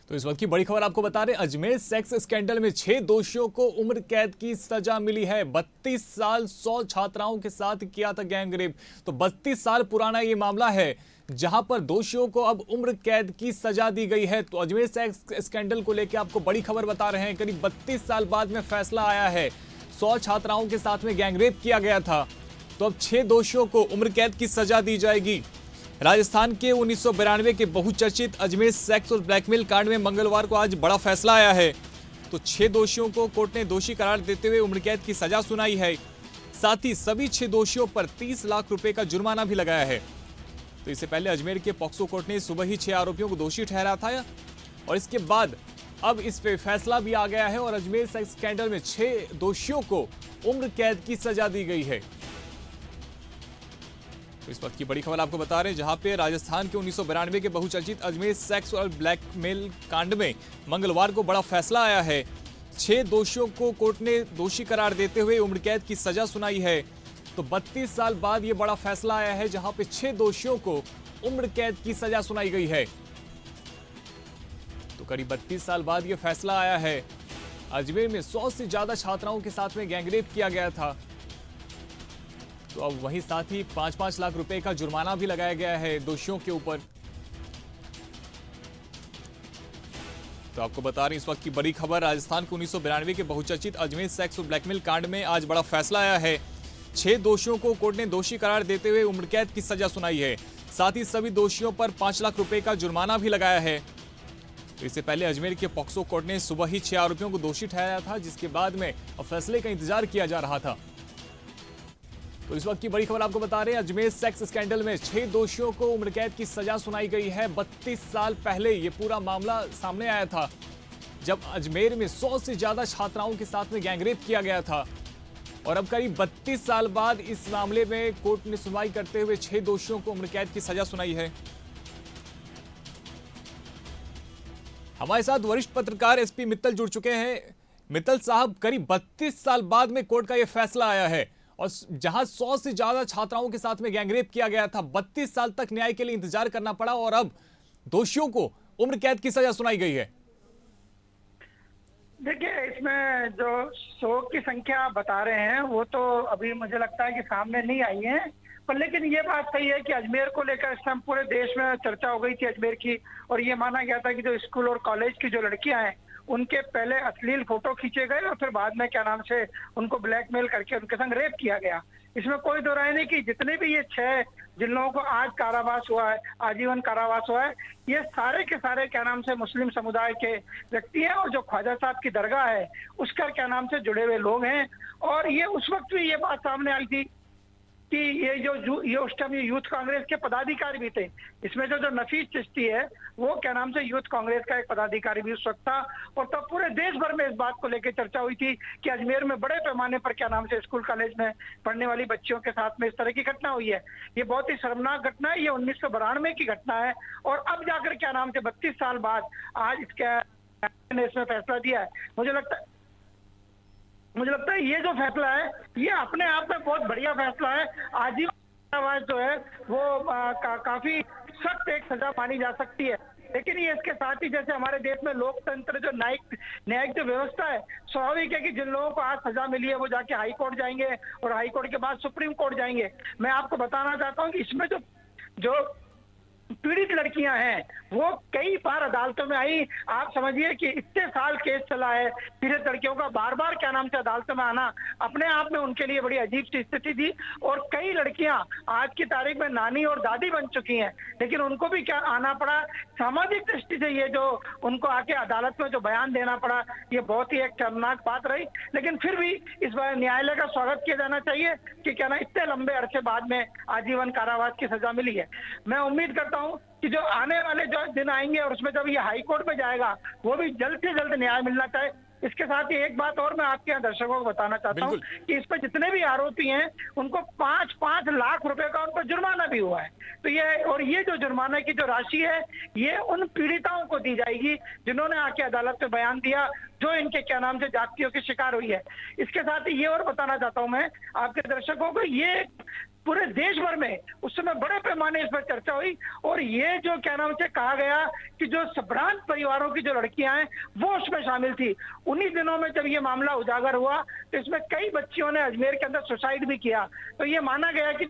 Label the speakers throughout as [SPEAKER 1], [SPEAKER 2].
[SPEAKER 1] तो इस वक्त की बड़ी खबर आपको बता रहे, अजमेर सेक्स स्कैंडल में 6 दोषियों को उम्र कैद की सजा मिली है। 32 साल 100 छात्राओं के साथ किया था गैंगरेप। तो 32 साल पुराना ये मामला है जहां पर दोषियों को अब उम्र कैद की सजा दी गई है। तो अजमेर सेक्स स्कैंडल को लेकर आपको बड़ी खबर बता रहे हैं। करीब 32 साल बाद में फैसला आया है। 100 छात्राओं के साथ में गैंगरेप किया गया था, तो अब 6 दोषियों को उम्र कैद की सजा दी जाएगी। राजस्थान के 1992 के बहुचर्चित अजमेर सेक्स और ब्लैकमेल कांड में मंगलवार को आज बड़ा फैसला आया है। तो 6 दोषियों को कोर्ट ने दोषी करार देते हुए उम्र कैद की सजा सुनाई है। साथ ही सभी 6 दोषियों पर 30 लाख रुपए का जुर्माना भी लगाया है। तो इससे पहले अजमेर के पॉक्सो कोर्ट ने सुबह ही 6 आरोपियों को दोषी ठहरा था और इसके बाद अब इस पे फैसला भी आ गया है और अजमेर सेक्स स्कैंडल में 6 दोषियों को उम्र कैद की सजा दी गई है। तो इस वक्त की बड़ी खबर आपको बता रहे हैं, जहां पे राजस्थान के 1992 के बहुचर्चित अजमेर सेक्स और ब्लैकमेल कांड में मंगलवार को बड़ा फैसला आया है। 6 दोषियों को कोर्ट ने दोषी करार देते हुए उम्र कैद की सजा सुनाई है। तो 32 साल बाद यह बड़ा फैसला आया है, जहां पे 6 दोषियों को उम्र कैद की सजा सुनाई गई है। तो करीब 32 साल बाद यह फैसला आया है। अजमेर में 100 से ज्यादा छात्राओं के साथ में गैंगरेप किया गया था। तो अब वहीं साथ ही 5-5 लाख रुपए का जुर्माना भी लगाया गया है दोषियों के ऊपर। तो आपको बता रहे हैं, इस वक्त की बड़ी खबर, राजस्थान के 1992 के बहुचर्चित अजमेर सेक्स और ब्लैकमेल कांड में आज बड़ा फैसला आया है। 6 दोषियों को कोर्ट ने दोषी करार देते हुए उम्र कैद की सजा सुनाई है। साथ ही सभी दोषियों पर 5 लाख रुपए का जुर्माना भी लगाया है। तो इससे पहले अजमेर के पॉक्सो कोर्ट ने सुबह ही 6 आरोपियों को दोषी ठहराया था, जिसके बाद में अब फैसले का इंतजार किया जा रहा था। तो इस वक्त की बड़ी खबर आपको बता रहे हैं, अजमेर सेक्स स्कैंडल में 6 दोषियों को उम्र कैद की सजा सुनाई गई है। 32 साल पहले ये पूरा मामला सामने आया था, जब अजमेर में 100 से ज्यादा छात्राओं के साथ में गैंगरेप किया गया था। और अब करीब 32 साल बाद इस मामले में कोर्ट ने सुनवाई करते हुए 6 दोषियों को उम्र कैद की सजा सुनाई है। हमारे साथ वरिष्ठ पत्रकार एसपी मित्तल जुड़ चुके हैं। मित्तल साहब, करीब 32 साल बाद में कोर्ट का यह फैसला आया है और जहां 100 से ज्यादा छात्राओं के साथ में गैंगरेप किया गया था, 32 साल तक न्याय के लिए इंतजार करना पड़ा और अब दोषियों को उम्र कैद की सजा सुनाई गई है।
[SPEAKER 2] देखिए, इसमें जो 100 की संख्या बता रहे हैं वो तो अभी मुझे लगता है कि सामने नहीं आई है, पर लेकिन ये बात सही है कि अजमेर को लेकर इस टाइम पूरे देश में चर्चा हो गई थी अजमेर की, और ये माना गया था कि जो स्कूल और कॉलेज की जो लड़कियां हैं उनके पहले अश्लील फोटो खींचे गए और फिर बाद में क्या नाम से उनको ब्लैकमेल करके उनके संग रेप किया गया। इसमें कोई दो राय नहीं कि जितने भी ये 6 जिन लोगों को आज कारावास हुआ है, आजीवन कारावास हुआ है, ये सारे के सारे क्या नाम से मुस्लिम समुदाय के व्यक्ति हैं और जो ख्वाजा साहब की दरगाह है उसका क्या नाम से जुड़े हुए लोग हैं। और ये उस वक्त भी ये बात सामने आई थी कि ये उस टाइम ये यूथ कांग्रेस के पदाधिकारी भी थे। इसमें जो नफीस चिश्ती है वो क्या नाम से यूथ कांग्रेस का एक पदाधिकारी भी उस वक्त था, और तब पूरे देश भर में इस बात को लेकर चर्चा हुई थी कि अजमेर में बड़े पैमाने पर क्या नाम से स्कूल कॉलेज में पढ़ने वाली बच्चियों के साथ में इस तरह की घटना हुई है। ये बहुत ही शर्मनाक घटना है। ये 1992 की घटना है और अब जाकर क्या नाम से 32 साल बाद आज इसमें फैसला दिया है। मुझे लगता है ये जो फैसला है ये अपने आप में बहुत बढ़िया फैसला है। आजीवन कारावास जो है वो काफी सख्त एक सजा मानी जा सकती है, लेकिन ये इसके साथ ही जैसे हमारे देश में लोकतंत्र जो न्यायिक जो व्यवस्था है, स्वाभाविक है कि जिन लोगों को आज सजा मिली है वो जाके हाई कोर्ट जाएंगे और हाई कोर्ट के बाद सुप्रीम कोर्ट जाएंगे। मैं आपको बताना चाहता हूँ कि इसमें जो पीड़ित लड़कियां हैं वो कई बार अदालतों में आई। आप समझिए कि इतने साल केस चला है, पीड़ित लड़कियों का बार बार क्या नाम से अदालतों में आना अपने आप में उनके लिए बड़ी अजीब सी स्थिति थी। और कई लड़कियां आज की तारीख में नानी और दादी बन चुकी हैं, लेकिन उनको भी क्या आना पड़ा। सामाजिक दृष्टि से ये जो उनको आके अदालत में जो बयान देना पड़ा, ये बहुत ही एक शर्मनाक बात रही। लेकिन फिर भी इस बार न्यायालय का स्वागत किया जाना चाहिए कि क्या ना इतने लंबे अरसे बाद में आजीवन कारावास की सजा मिली है। मैं उम्मीद करता हूं कि जो आने वाले जो दिन आएंगे और उसमें जब ये हाई कोर्ट में जाएगा वो भी जल्द से जल्द न्याय मिलना चाहिए। इसके साथ ही एक बात और मैं आपके यहाँ दर्शकों को बताना चाहता हूँ कि इस पर जितने भी आरोपी हैं उनको 5-5 लाख रुपए का उनको जुर्माना भी हुआ है। तो ये जो जुर्माना की जो राशि है ये उन पीड़िताओं को दी जाएगी जिन्होंने आके अदालत में बयान दिया, जो इनके क्या नाम से जातियों की शिकार हुई है। इसके साथ ही ये और बताना चाहता हूँ मैं आपके दर्शकों को, ये पूरे देश भर में उस समय बड़े पैमाने इस पर चर्चा हुई। और ये जो क्या नाम से कहा गया कि जो संभ्रांत परिवारों की जो लड़कियां हैं वो उसमें शामिल थी। उन्हीं दिनों में जब ये मामला उजागर हुआ तो इसमें कई बच्चियों ने अजमेर के अंदर सुसाइड भी किया। तो ये माना गया कि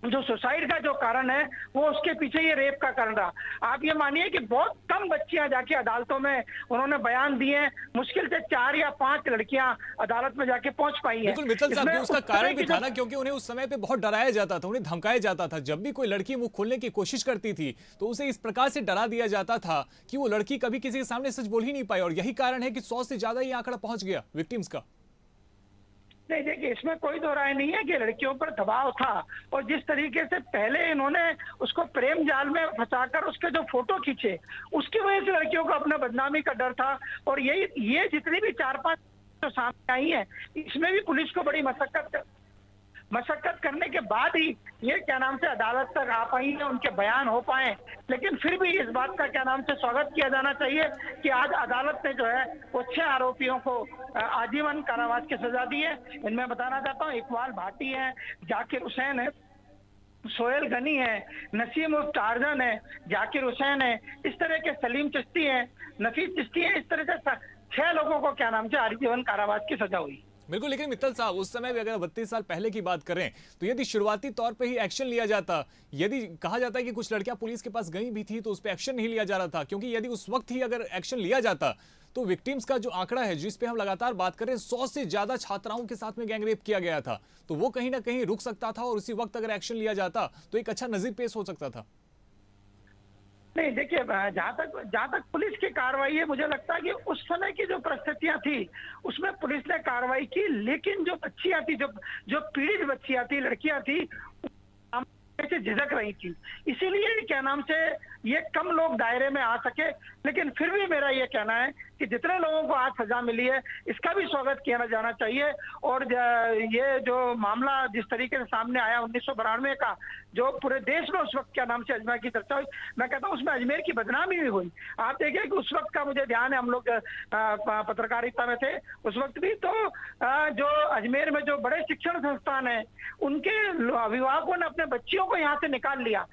[SPEAKER 2] जो सुसाइड का जो कारण है वो उसके पीछे ये रेप का कारण रहा। आप ये मानिए कि बहुत कम बच्चियां जाके अदालतों में उन्होंने बयान दिए, मुश्किल से 4 या 5 लड़कियां अदालत में जाके पहुंच पाई हैं।
[SPEAKER 1] बिल्कुल मित्तल साहब,
[SPEAKER 2] इसमें
[SPEAKER 1] उसका
[SPEAKER 2] उस
[SPEAKER 1] कारण
[SPEAKER 2] तरह
[SPEAKER 1] भी
[SPEAKER 2] की
[SPEAKER 1] था ना, क्योंकि उन्हें उस समय पे बहुत डराया जाता था, उन्हें धमकाया जाता था। जब भी कोई लड़की मुंह खोलने की कोशिश करती थी तो उसे इस प्रकार से डरा दिया जाता था कि वो लड़की कभी किसी के सामने सच बोल ही नहीं पाई। और यही कारण है कि 100 से ज्यादा ये आंकड़ा पहुंच गया विक्टिम्स का।
[SPEAKER 2] नहीं देखिए, इसमें कोई दो राय नहीं है कि लड़कियों पर दबाव था। और जिस तरीके से पहले इन्होंने उसको प्रेम जाल में फंसाकर उसके जो फोटो खींचे, उसकी वजह से लड़कियों को अपना बदनामी का डर था। और ये जितनी भी 4-5 जो सामने आई है, इसमें भी पुलिस को बड़ी मशक्कत करने के बाद ही ये क्या नाम से अदालत तक आ पाई है, उनके बयान हो पाए। लेकिन फिर भी इस बात का क्या नाम से स्वागत किया जाना चाहिए कि आज अदालत ने जो है वो 6 आरोपियों को आजीवन कारावास की सजा दी है। इनमें बताना चाहता हूँ इकबाल भाटी है, जाकिर हुसैन है, सोहेल गनी है, नसीम उर्फ टार्जन है, जाकिर हुसैन है, इस तरह के सलीम चिश्ती है, नफीस चिश्ती है। इस तरह से 6 लोगों को क्या नाम से आजीवन कारावास की सजा हुई।
[SPEAKER 1] बिल्कुल, लेकिन मित्तल साहब उस समय भी अगर 32 साल पहले की बात करें तो यदि शुरुआती तौर पे ही एक्शन लिया जाता, यदि कहा जाता है कि कुछ लड़कियां पुलिस के पास गई भी थी तो उस पर एक्शन नहीं लिया जा रहा था, क्योंकि यदि उस वक्त ही अगर एक्शन लिया जाता तो विक्टिम्स का जो आंकड़ा है जिस पे हम लगातार बात कर रहे हैं, 100 से ज्यादा छात्राओं के साथ में गैंगरेप किया गया था, तो वो कहीं ना कहीं रुक सकता था। और उसी वक्त अगर एक्शन लिया जाता तो एक अच्छा नजीर पेश हो सकता था।
[SPEAKER 2] नहीं देखिए, जहां तक पुलिस की कार्रवाई है, मुझे लगता है कि उस समय की जो परिस्थितियां थी उसमें पुलिस ने कार्रवाई की। लेकिन जो बच्चियां थी, जो पीड़ित बच्चियां थी, लड़कियां थी, से झिझक रही थी, इसीलिए क्या नाम से ये कम लोग दायरे में आ सके। लेकिन फिर भी मेरा ये कहना है कि जितने लोगों को आज सजा मिली है इसका भी स्वागत किया जाना चाहिए। और ये जो मामला जिस तरीके से सामने आया 1992 का, जो पूरे देश में उस वक्त क्या नाम से अजमेर की चर्चा हुई, मैं कहता हूँ उसमें अजमेर की बदनामी भी हुई। आप देखिए कि उस वक्त का मुझे ध्यान है, हम लोग पत्रकारिता में थे उस वक्त भी, तो जो अजमेर में जो बड़े शिक्षण संस्थान है उनके अभिभावकों ने अपने बच्चियों को यहाँ से निकाल लिया,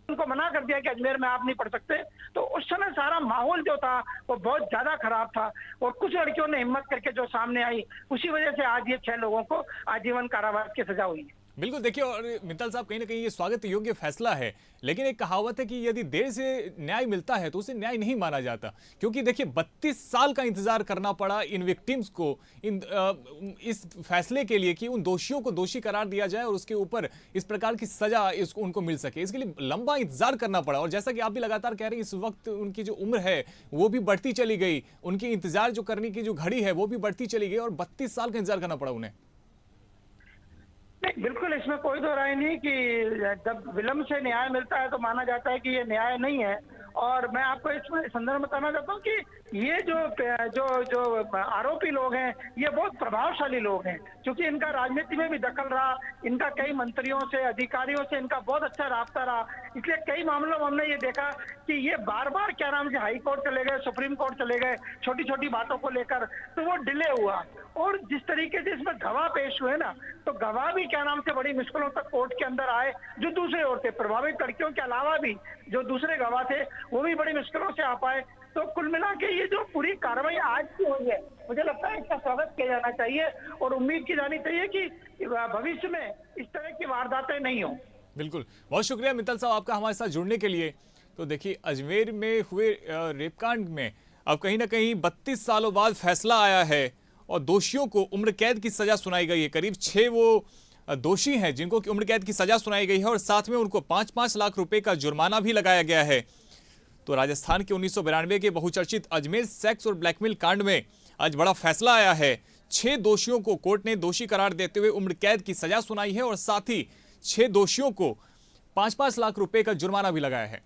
[SPEAKER 2] उनको मना कर दिया कि अजमेर में आप नहीं पढ़ सकते। तो उस समय सारा माहौल जो था वो बहुत ज्यादा खराब था। और कुछ लड़कियों ने हिम्मत करके जो सामने आई, उसी वजह से आज ये 6 लोगों को आजीवन कारावास की सजा हुई है।
[SPEAKER 1] बिल्कुल, देखिए, और मित्तल साहब कहीं ना कहीं ये स्वागत योग्य फैसला है, लेकिन एक कहावत है कि यदि देर से न्याय मिलता है तो उसे न्याय नहीं माना जाता। क्योंकि देखिए 32 साल का इंतजार करना पड़ा इन विक्टिम्स को इस फैसले के लिए कि उन दोषियों को दोषी करार दिया जाए और उसके ऊपर इस प्रकार की सजा उनको मिल सके। इसके लिए लंबा इंतजार करना पड़ा। और जैसा कि आप भी लगातार कह रहे हैं, इस वक्त उनकी जो उम्र है वो भी बढ़ती चली गई, उनकी इंतजार जो करने की जो घड़ी है वो भी बढ़ती चली गई, और 32 साल का इंतजार करना पड़ा उन्हें।
[SPEAKER 2] नहीं, बिल्कुल इसमें कोई दो राय नहीं कि जब विलंब से न्याय मिलता है तो माना जाता है कि ये न्याय नहीं है। और मैं आपको इसमें संदर्भ में बताना चाहता हूँ कि ये जो आरोपी लोग हैं ये बहुत प्रभावशाली लोग हैं, क्योंकि इनका राजनीति में भी दखल रहा, इनका कई मंत्रियों से, अधिकारियों से इनका बहुत अच्छा रास्ता रहा। इसलिए कई मामलों में हमने ये देखा कि ये बार बार क्या नाम से हाई कोर्ट चले गए, सुप्रीम कोर्ट चले गए, छोटी छोटी बातों को लेकर, तो वो डिले हुआ। और जिस तरीके से इसमें गवाह पेश हुए ना, तो गवाह भी क्या नाम से बड़ी मुश्किलों तक कोर्ट के अंदर आए, जो दूसरे ओर थे, प्रभावित लड़कियों के अलावा भी जो दूसरे गवाह थे वो भी बड़ी मुश्किलों से आ पाए। तो कुल मिला के ये जो पूरी कार्रवाई आज की हुई है, मुझे लगता है इसका स्वागत किया जाना चाहिए और उम्मीद की जानी चाहिए कि भविष्य में इस तरह की वारदातें नहीं हो।
[SPEAKER 1] बिल्कुल, बहुत शुक्रिया मित्तल साहब आपका हमारे साथ जुड़ने के लिए। तो देखिए, अजमेर में हुए रेपकांड में अब कहीं ना कहीं 32 सालों बाद फैसला आया है और दोषियों को उम्र कैद की सजा सुनाई गई है। करीब 6 वो दोषी हैं जिनको उम्र कैद की सजा सुनाई गई है, और साथ में उनको 5-5 लाख रुपए का जुर्माना भी लगाया गया है। तो राजस्थान के 1992 के बहुचर्चित अजमेर सेक्स और ब्लैकमेल कांड में आज बड़ा फैसला आया है। 6 दोषियों को कोर्ट ने दोषी करार देते हुए उम्र कैद की सजा सुनाई है, और साथ ही 6 दोषियों को 5-5 लाख रुपए का जुर्माना भी लगाया है।